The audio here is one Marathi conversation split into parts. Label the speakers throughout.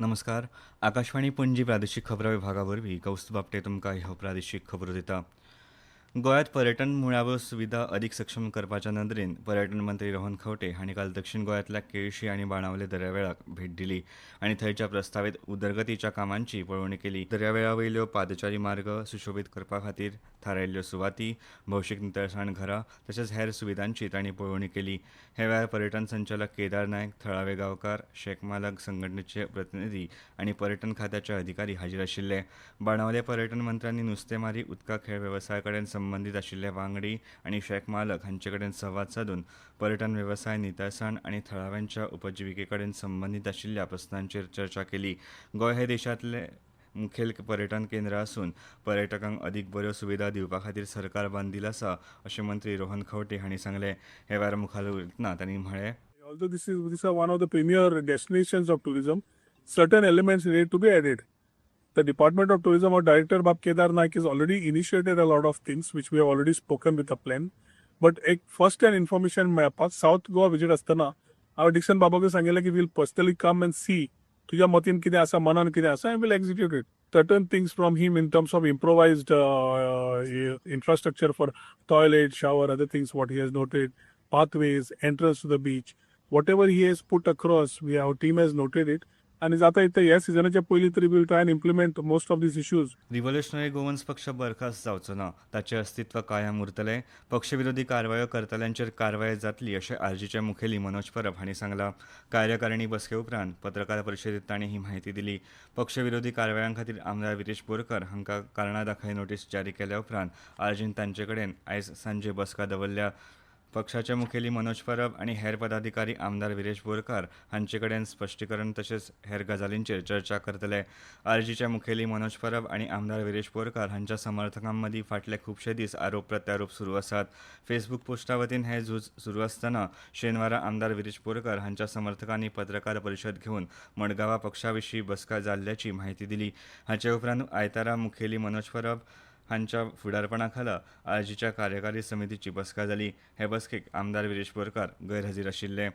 Speaker 1: नमस्कार. आकाशवाणी पणजी प्रादेशीक खबरां विभागावरवीं कौस्तुभ आपटे तुमकां ह्यो प्रादेशीक खबरो दिता. गोंयांत पर्यटन मुळाव्यो सुविधा अदीक सक्षम करपाच्या नदरेन पर्यटन मंत्री रोहन खंवटे हांणी काल दक्षिण गोंयांतल्या केळशी आनी बाणावले दर्यावेळाक भेट दिली आनी थंयच्या प्रस्तावित उदरगतीच्या कामांची पळोवणी केली. दर्यावेळावयल्यो पादचारी मार्ग सुशोभीत करपा खातीर थारायिल्ल्यो सुवाती, भौशीक नितळसाण घरां तशेंच हेर सुविधांची तांणी पळोवणी केली. हे वेळार पर्यटन संचालक केदार नायक, थळावे गांवकार, शेक मालक संघटणेचे प्रतिनिधी आनी पर्यटन खात्याचे अधिकारी हाजीर आशिल्ले. बाणावले पर्यटन मंत्र्यांनी नुस्तेमारी, उदका खेळ वेवसाया कडेन संबंदीत आशिल्ले वांगडी आनी शेक मालक हांचे कडेन संवाद सादून पर्यटन वेवसाय, नितळसाण आनी थळाव्यांच्या उपजिविके कडेन संबंदीत आशिल्ल्या प्रस्नांचेर चर्चा केली. गोंय हे देशांतले मुखेल पर्यटन केंद्र आसून पर्यटकांक अदीक बऱ्यो सुविधा दिवपा खातीर सरकार बांदील आसा अशें मंत्री रोहन खंवटे हांणी सांगलें. हे वेळार मुखार उलयतना तांणी म्हळें,
Speaker 2: Although these are one of the premier destinations of tourism, certain elements need to be added. The Department of Tourism or Director Bab Kedar Naik has already initiated a lot of things which we have already spoken with the plan. But एक first hand information मेळपाक South Goa visit असताना हांवें डिक्सन बाबाक सांगिल्लें की we'll personally come and see तुज्या मतीन कितें आसा, मनान कितें आसा, and we'll execute it. Certain things from him in terms of improvised infrastructure for toilet, shower, other things what he has noted, pathways, entrance to the beach, whatever he has put across, our team has noted it. आणि जाता येता ह्या सिजनाच्या पयलीं तरी will try and implement most of these issues.
Speaker 1: Revolutionary Goans पक्ष बरखास्त जावचो ना, ताचें अस्तित्व कायम उरतलें. पक्षविरोधी कारवायो करतल्यांचेर कारवाय जातली अशें आरजीचे मुखेली मनोज परब हांणी सांगलां. कार्यकारिणी बसके उपरांत पत्रकार परिशदेंत तांणी ही म्हायती दिली. पक्षविरोधी कारवायां खातीर आमदार विरेश बोरकार हांकां कारणां दाखय नोटीस जारी केल्या उपरांत आरजीन तांचे कडेन आयज सांजे बसका दवरल्या. पक्षाचे मुखेली मनोज परब आनी हेर पदाधिकारी आमदार विरेश बोरकार हांचे कडेन स्पश्टीकरण तशेंच हेर गजालींचेर चर्चा करतले. आरजीचे मुखेली मनोज परब आनी आमदार विरेश बोरकार हांच्या समर्थकां मदीं फाटले खुबशे दीस आरोप प्रत्यारोप सुरू आसात. फेसबूक पोस्टा वतीन हे झूज सुरू आसतना शेनवारा आमदार विरेश बोरकार हांच्या समर्थकांनी पत्रकार परिशद घेवन मडगांवां पक्षा विशीं बसका जाल्ल्याची म्हायती दिली. हाचे उपरांत आयतारा मुखेली मनोज परब हांच्या फुडारपणा खाला आरजीच्या कार्यकारी समितीची बसका जाली. हे बसकेक आमदार विरेश बोरकार गैरहजीर आशिल्ले.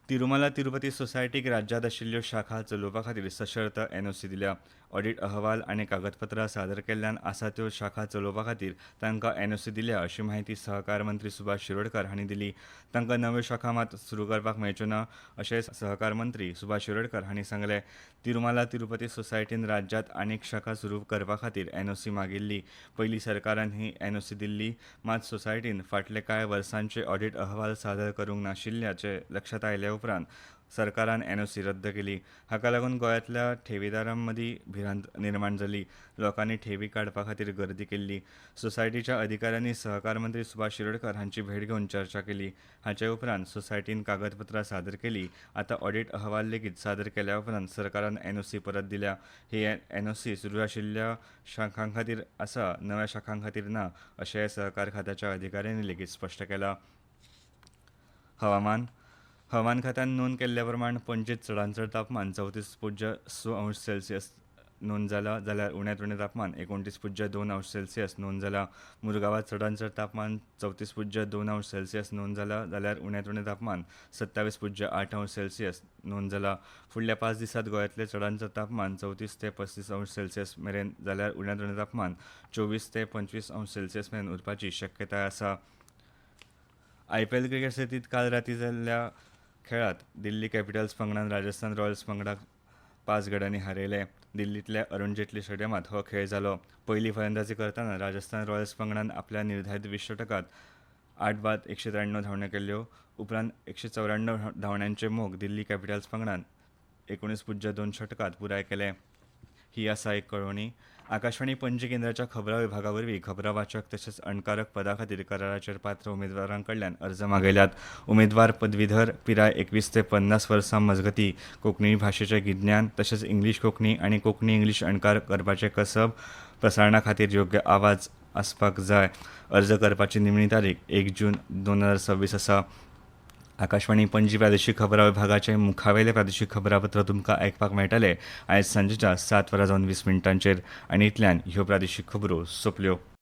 Speaker 1: तिरुमला तिरुपती सोसायटीक राज्यांत आशिल्ल्यो शाखा चलोवपा खातीर सशर्त एनओसी दिल्या. ऑडिट अहवाल आनी कागदपत्रां सादर केल्ल्यान आसा त्यो शाखा चलोवपा खातीर तांकां एनओसी दिल्या अशी माहिती सहकार मंत्री सुभाष शिरोडकार हांणी दिली. तांकां नव्यो शाखा मात सुरू करपाक मेळच्यो ना अशें सहकार मंत्री सुभाष शिरोडकार हांणी सांगलें. तिरुमला तिरुपती सोसायटीन राज्यांत आनीक शाखा सुरू करपा खातीर एनओसी मागिल्ली. पयलीं सरकारान ही एनओसी दिल्ली, मात सोसायटीन फाटले कांय वर्सांचे ऑडिट अहवाल सादर करूंक नाशिल्ल्याचे लक्षात आयले उपरांत सरकारान एनओसी रद्द केली. हाका लागून गोंयांतल्या ठेवीदारां मदीं भिरांत निर्माण जाली. लोकांनी ठेवी काडपा खातीर गर्दी केल्ली. सोसायटीच्या अधिकाऱ्यांनी सहकार मंत्री सुभाष शिरोडकार हांची भेट घेवन चर्चा केली. हाचे उपरांत सोसायटीन कागदपत्रां सादर केली. आतां ऑडिट अहवाल लेगीत सादर केल्या उपरांत सरकारान एनओसी परत दिल्या. ही एनओसी सुरू आशिल्ल्या शाखां खातीर आसा, नव्या शाखां खातीर ना अशें सहकार खात्याच्या अधिकाऱ्यांनी लेगीत स्पश्ट केलां. हवामान खात्यान नोंद केल्ल्या प्रमाण पणजेंत चडांत चड तापमान 34.6°C नोंद जालां, जाल्यार उण्यांत उणें तापमान 29.2°C नोंद जालां. मुरगांवांत चडांत चड तापमान 34.2°C नोंद जालां, जाल्यार उण्यांत उणें तापमान 27.8°C नोंद जालां. फुडल्या 5 दिसांत गोंयांतलें चडांत चड तापमान 34 ते 35° मेरेन, जाल्यार उण्यांत उणें तापमान 24 ते 25° मेरेन उरपाची शक्यताय आसा. IPL क्रिकेट सर्तींत काल रातीं जाल्ल्या खेळांत दिल्ली कॅपिटल्स पंगडान राजस्थान रॉयल्स पंगडाक 5 गड्यांनी हारयले. दिल्लींतल्या अरुण जेटली स्टेडियमांत हो खेळ जालो. पयली फलंदाजी करतना राजस्थान रॉयल्स पंगडान आपल्या निर्धारीत 20 षटकांत 8 बाद 193 धांवड्यो केल्यो. उपरांत 194 धांवड्यांचे मोग दिल्ली कॅपिटल्स पंगडान 19.2 षटकांत पुराय केले. ही आसा एक कळोवणी. आकाशवाणी पणजी केंद्राच्या खबरां विभागा वरवीं खबरां वाचक तशेंच अणकारक पदा खातीर कराराचेर पात्र उमेदवारां कडल्यान अर्ज मागयल्यात. उमेदवार पदवीधर, पिराय 21 ते 50 वर्सां मजगतीं, कोंकणी भाशेचें गिन्यान तशेंच इंग्लीश कोंकणी आनी कोंकणी इंग्लीश अणकार करपाचें कसब, प्रसारणा खातीर योग्य आवाज आसपाक जाय. अर्ज करपाची निमणी तारीख 1 जून 2026 आसा. आकाशवाणी पणजी प्रादेशीक खबरां विभागाचे मुखावेले प्रादेशीक खबरापत्र तुमकां आयकपाक मेळटले आयज सांजेच्या 7:20 आनी इतल्यान ह्यो प्रादेशीक खबरो सोंपल्यो.